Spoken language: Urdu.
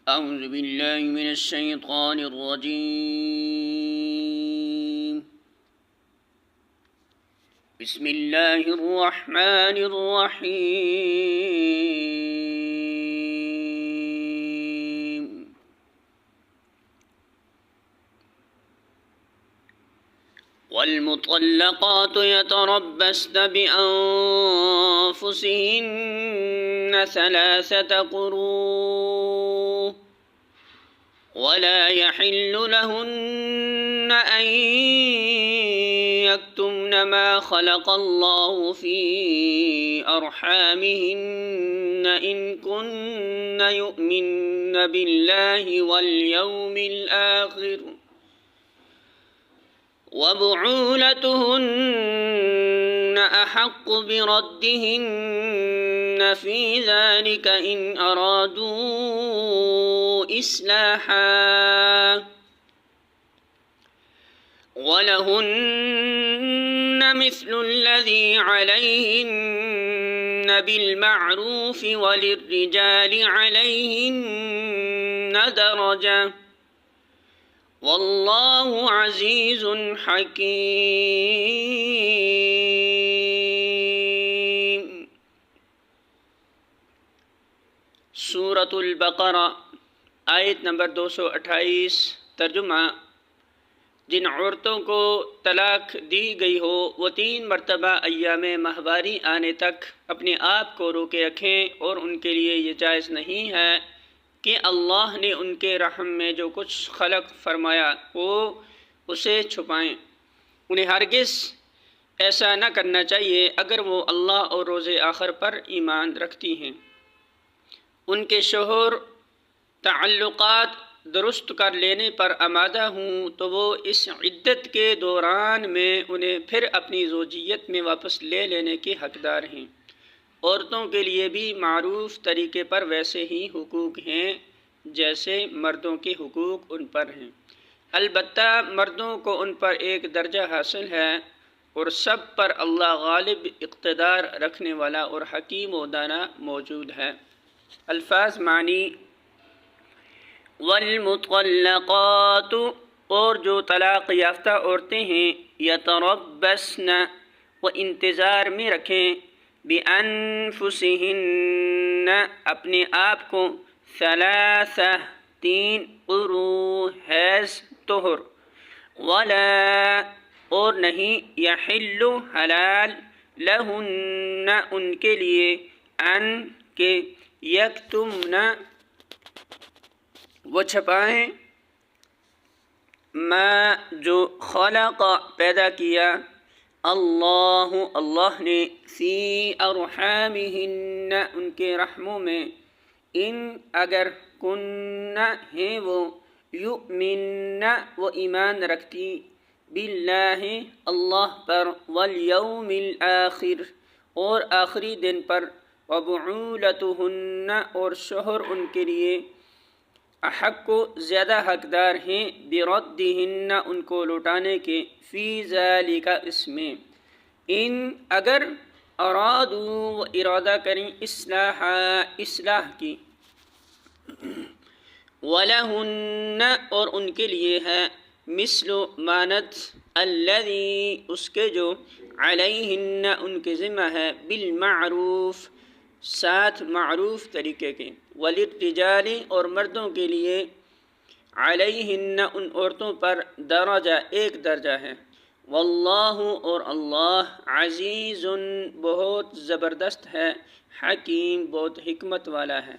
أعوذ بالله من الشيطان الرجيم. بسم الله الرحمن الرحيم. والمطلقات يتربصن بأنفسهن ثلاثة قروء ولا يحل لهن أن يكتمن ما خلق الله في أرحامهن إن كن يؤمن بالله واليوم الآخر وبعولتهن أحق بردهن في ذلك إن أرادوا إصلاحا ولهن مثل الذي عليهن بالمعروف وللرجال عليهن درجة واللہ عزیز حکیم۔ سورۃ البقرہ آیت نمبر 228۔ ترجمہ: جن عورتوں کو طلاق دی گئی ہو وہ 3 مرتبہ ایام ماہواری آنے تک اپنے آپ کو روکے رکھیں، اور ان کے لیے یہ جائز نہیں ہے کہ اللہ نے ان کے رحم میں جو کچھ خلق فرمایا وہ اسے چھپائیں۔ انہیں ہرگز ایسا نہ کرنا چاہیے اگر وہ اللہ اور روز آخر پر ایمان رکھتی ہیں۔ ان کے شوہر تعلقات درست کر لینے پر آمادہ ہوں تو وہ اس عدت کے دوران میں انہیں پھر اپنی زوجیت میں واپس لے لینے کے حقدار ہیں۔ عورتوں کے لیے بھی معروف طریقے پر ویسے ہی حقوق ہیں جیسے مردوں کے حقوق ان پر ہیں، البتہ مردوں کو ان پر ایک درجہ حاصل ہے، اور سب پر اللہ غالب اقتدار رکھنے والا اور حکیم و دانا موجود ہے۔ الفاظ معنی: والمطلقات، اور جو طلاق یافتہ عورتیں ہیں، یتربصن، وہ انتظار میں رکھیں، بِأَنفُسِهِنَّ، اپنے آپ کو، 3 قروء، حیض طہر، ولا، اور نہیں، یحل، حلال، لہن، ان کے لیے، ان کے، یکتمن، وہ چھپائیں، ما، جو، خلق، پیدا کیا، اللہ نے، فی ارحامہن، ان کے رحموں میں، ان، اگر، کن، ہیں وہ، یؤمن، وہ ایمان رکھتی، باللہ، اللہ پر، والیوم الآخر، اور آخری دن پر، وبعولتہن، اور شوہر ان کے لیے، احق، زیادہ حقدار ہیں، بردہن، ان کو لوٹانے کے، فی ذالک، اس میں، ان، اگر، ارادو، وہ ارادہ کریں، اصلاح کی، وَلَهُنَّ، اور ان کے لیے ہے، مثل، مانت، الذی، اس کے جو، علیہن، ان کے ذمہ ہے، بالمعروف، ساتھ معروف طریقے کے، وَلِلرِّجَالِ، اور مردوں کے لیے، علیہن، ان عورتوں پر، درجہ، ایک درجہ ہے، واللہ، اور اللہ، عزیز، بہت زبردست ہے، حکیم، بہت حکمت والا ہے۔